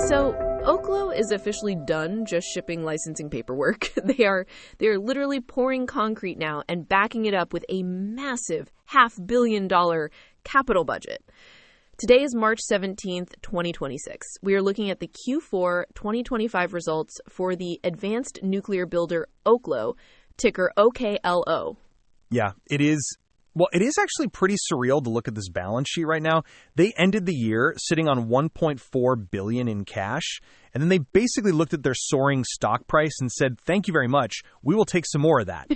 So Oklo is officially done just shipping licensing paperwork. They are literally pouring concrete now and backing it up with a massive $500 million capital budget. Today is March 17th, 2026. We are looking at the Q4-25 results for the advanced nuclear builder Oklo, ticker OKLO. Yeah, it is. Well, it is actually pretty surreal to look at this balance sheet right now. They ended the year sitting on $1.4 billion in cash, and then they basically looked at their soaring stock price and said, thank you very much, we will take some more of that.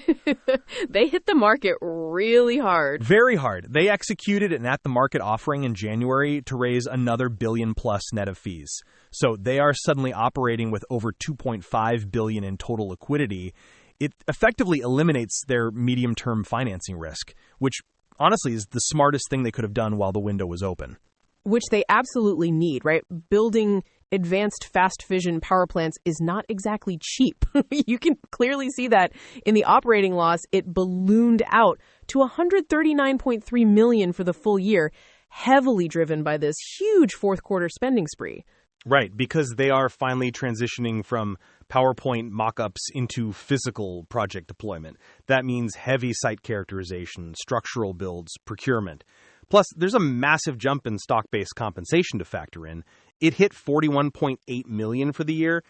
They hit the market really hard. Very hard. They executed an at-the-market offering in January to raise another $1 billion plus net of fees. So they are suddenly operating with over $2.5 billion in total liquidity. It effectively eliminates their medium-term financing risk, which honestly is the smartest thing they could have done while the window was open. Which they absolutely need, right? Building advanced fast fission power plants is not exactly cheap. You can clearly see that in the operating loss. It ballooned out to $139.3 million for the full year, heavily driven by this huge fourth quarter spending spree. Right, because they are finally transitioning from PowerPoint mock-ups into physical project deployment. That means heavy site characterization, structural builds, procurement. Plus, there's a massive jump in stock-based compensation to factor in. It hit $41.8 million for the year.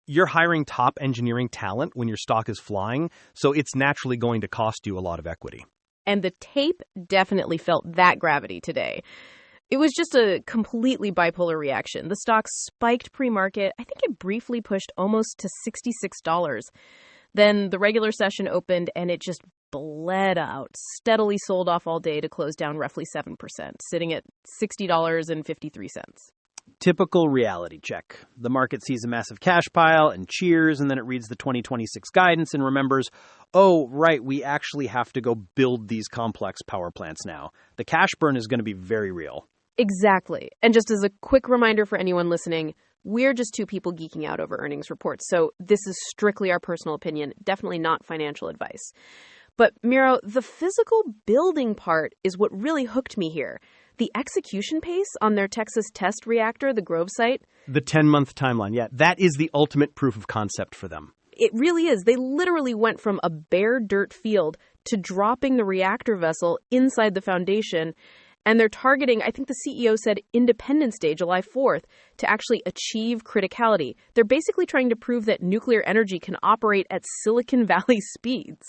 You're hiring top engineering talent when your stock is flying, so it's naturally going to cost you a lot of equity. And the tape definitely felt that gravity today. It was just a completely bipolar reaction. The stock spiked pre-market. I think it briefly pushed almost to $66. Then the regular session opened and it just bled out, steadily sold off all day to close down roughly 7%, sitting at $60.53. Typical reality check. The market sees a massive cash pile and cheers, and then it reads the 2026 guidance and remembers, oh, right, we actually have to go build these complex power plants now. The cash burn is going to be very real. Exactly. And just as a quick reminder for anyone listening, we're just two people geeking out over earnings reports. So this is strictly our personal opinion, definitely not financial advice. But Miro, the physical building part is what really hooked me here. The execution pace on their Texas test reactor, the Grove site. The 10-month timeline, yeah, that is the ultimate proof of concept for them. It really is. They literally went from a bare dirt field to dropping the reactor vessel inside the foundation. And they're targeting, I think the CEO said, Independence Day, July 4th, to actually achieve criticality. They're basically trying to prove that nuclear energy can operate at Silicon Valley speeds.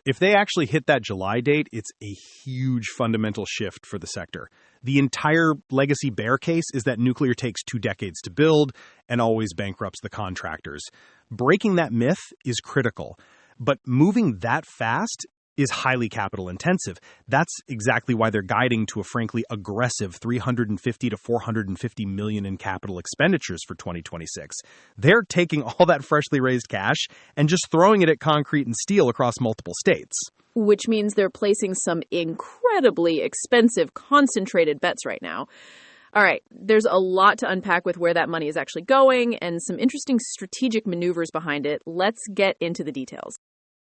If they actually hit that July date, it's a huge fundamental shift for the sector. The entire legacy bear case is that nuclear takes 2 decades to build and always bankrupts the contractors. Breaking that myth is critical, but moving that fast is highly capital intensive. That's exactly why they're guiding to a frankly aggressive $350 to $450 million in capital expenditures for 2026. They're taking all that freshly raised cash and just throwing it at concrete and steel across multiple states. Which means they're placing some incredibly expensive concentrated bets right now. All right, there's a lot to unpack with where that money is actually going and some interesting strategic maneuvers behind it. Let's get into the details.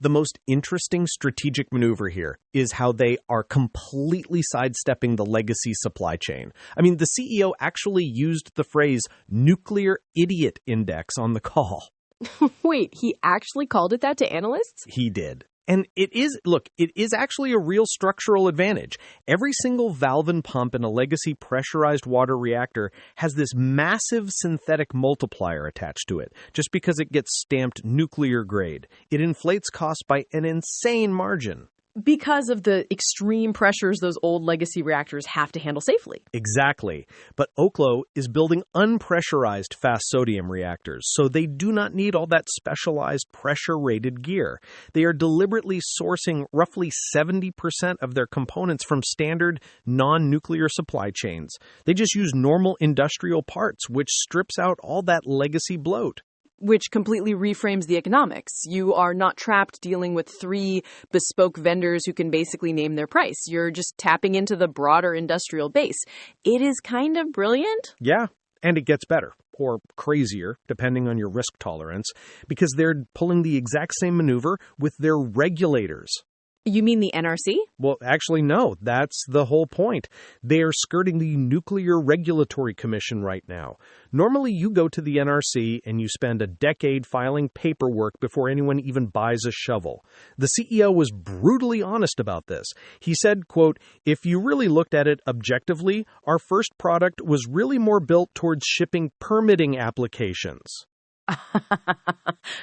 The most interesting strategic maneuver here is how they are completely sidestepping the legacy supply chain. I mean, the CEO actually used the phrase nuclear idiot index on the call. Wait, he actually called it that to analysts? He did. And it is actually a real structural advantage. Every single valve and pump in a legacy pressurized water reactor has this massive synthetic multiplier attached to it, just because it gets stamped nuclear grade. It inflates costs by an insane margin. Because of the extreme pressures those old legacy reactors have to handle safely. Exactly. But Oklo is building unpressurized fast sodium reactors, so they do not need all that specialized pressure-rated gear. They are deliberately sourcing roughly 70% of their components from standard non-nuclear supply chains. They just use normal industrial parts, which strips out all that legacy bloat. Which completely reframes the economics. You are not trapped dealing with 3 bespoke vendors who can basically name their price. You're just tapping into the broader industrial base. It is kind of brilliant. Yeah, and it gets better, or crazier, depending on your risk tolerance, because they're pulling the exact same maneuver with their regulators. You mean the NRC? Well, actually, no. That's the whole point. They are skirting the Nuclear Regulatory Commission right now. Normally, you go to the NRC and you spend a decade filing paperwork before anyone even buys a shovel. The CEO was brutally honest about this. He said, quote, "If you really looked at it objectively, our first product was really more built towards shipping permitting applications."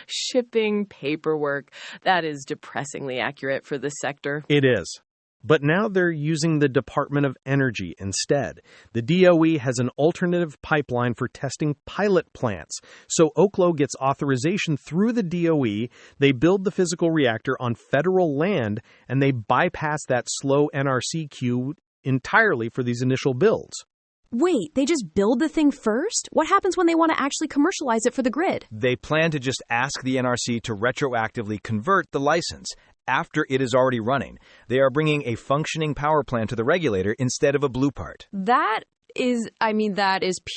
Shipping paperwork. That is depressingly accurate for this sector. It is. But now they're using the Department of Energy instead. The DOE has an alternative pipeline for testing pilot plants. So Oklo gets authorization through the DOE, they build the physical reactor on federal land, and they bypass that slow NRC queue entirely for these initial builds. Wait, they just build the thing first? What happens when they want to actually commercialize it for the grid? They plan to just ask the NRC to retroactively convert the license after it is already running. They are bringing a functioning power plant to the regulator instead of a blue part. That is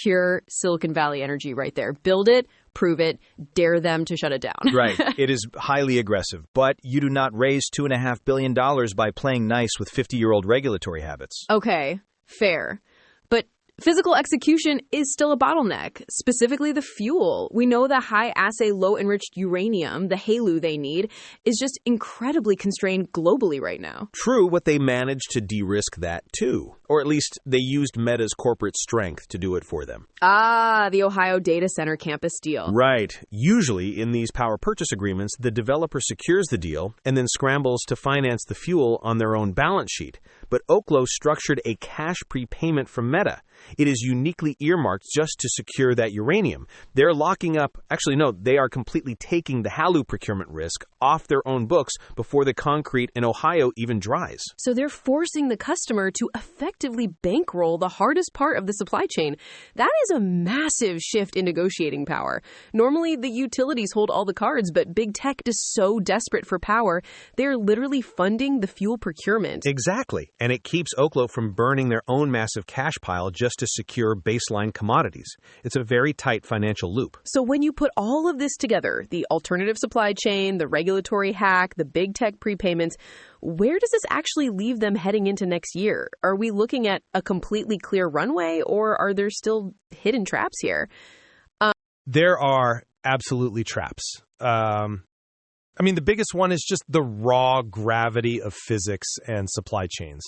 pure Silicon Valley energy right there. Build it, prove it, dare them to shut it down. Right. It is highly aggressive, but you do not raise $2.5 billion by playing nice with 50-year-old regulatory habits. Okay, fair. But physical execution is still a bottleneck, specifically the fuel. We know the high-assay, low-enriched uranium, the HALEU they need, is just incredibly constrained globally right now. True, but they managed to de-risk that too. Or at least they used Meta's corporate strength to do it for them. Ah, the Ohio data center campus deal. Right. Usually, in these power purchase agreements, the developer secures the deal and then scrambles to finance the fuel on their own balance sheet. But Oklo structured a cash prepayment from Meta. It is uniquely earmarked just to secure that uranium. They're locking up, they are completely taking the HALEU procurement risk off their own books before the concrete in Ohio even dries. So they're forcing the customer to effectively bankroll the hardest part of the supply chain. That is a massive shift in negotiating power. Normally, the utilities hold all the cards, but big tech is so desperate for power, they're literally funding the fuel procurement. Exactly. And it keeps Oklo from burning their own massive cash pile just to secure baseline commodities. It's a very tight financial loop. So when you put all of this together, the alternative supply chain, the regulatory hack, the big tech prepayments, where does this actually leave them heading into next year? Are we looking at a completely clear runway, or are there still hidden traps here? There are absolutely traps. The biggest one is just the raw gravity of physics and supply chains.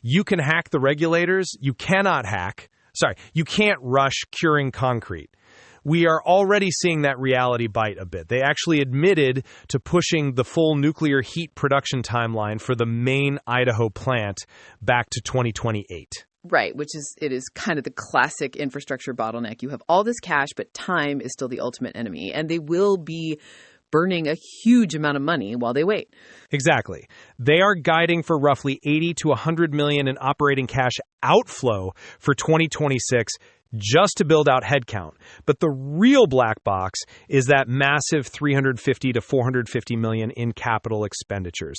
You can hack the regulators. You can't rush curing concrete. We are already seeing that reality bite a bit. They actually admitted to pushing the full nuclear heat production timeline for the main Idaho plant back to 2028. Right, it is kind of the classic infrastructure bottleneck. You have all this cash, but time is still the ultimate enemy, and they will be burning a huge amount of money while they wait. Exactly. They are guiding for roughly $80 to $100 million in operating cash outflow for 2026 just to build out headcount. But the real black box is that massive $350 to $450 million in capital expenditures.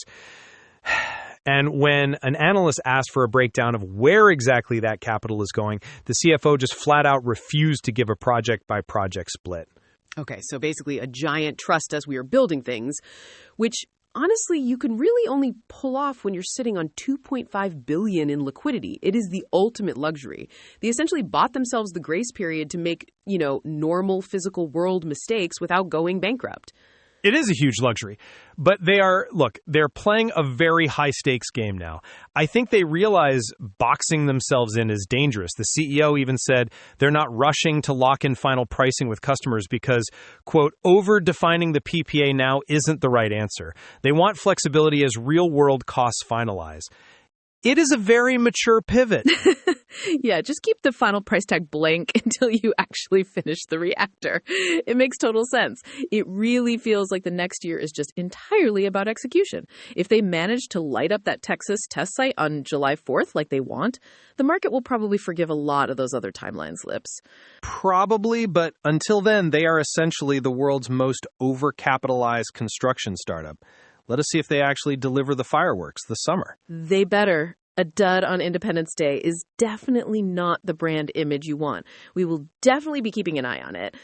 And when an analyst asked for a breakdown of where exactly that capital is going, the CFO just flat out refused to give a project-by-project split. Okay, so basically a giant trust as we are building things, which honestly you can really only pull off when you're sitting on $2.5 billion in liquidity. It is the ultimate luxury. They essentially bought themselves the grace period to make, normal physical world mistakes without going bankrupt. It is a huge luxury, but they're playing a very high stakes game now. I think they realize boxing themselves in is dangerous. The CEO even said they're not rushing to lock in final pricing with customers because, quote, over-defining the PPA now isn't the right answer. They want flexibility as real-world costs finalize. It is a very mature pivot. Yeah, just keep the final price tag blank until you actually finish the reactor. It makes total sense. It really feels like the next year is just entirely about execution. If they manage to light up that Texas test site on July 4th like they want, the market will probably forgive a lot of those other timeline slips. Probably, but until then, they are essentially the world's most overcapitalized construction startup. Let us see if they actually deliver the fireworks this summer. They better. A dud on Independence Day is definitely not the brand image you want. We will definitely be keeping an eye on it.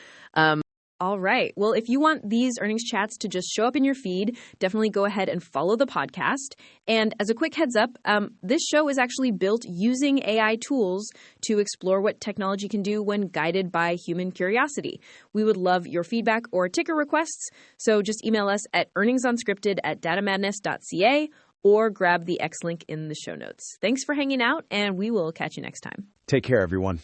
All right. Well, if you want these earnings chats to just show up in your feed, definitely go ahead and follow the podcast. And as a quick heads up, this show is actually built using AI tools to explore what technology can do when guided by human curiosity. We would love your feedback or ticker requests, so just email us at earningsunscripted@datamadness.ca or grab the X link in the show notes. Thanks for hanging out, and we will catch you next time. Take care, everyone.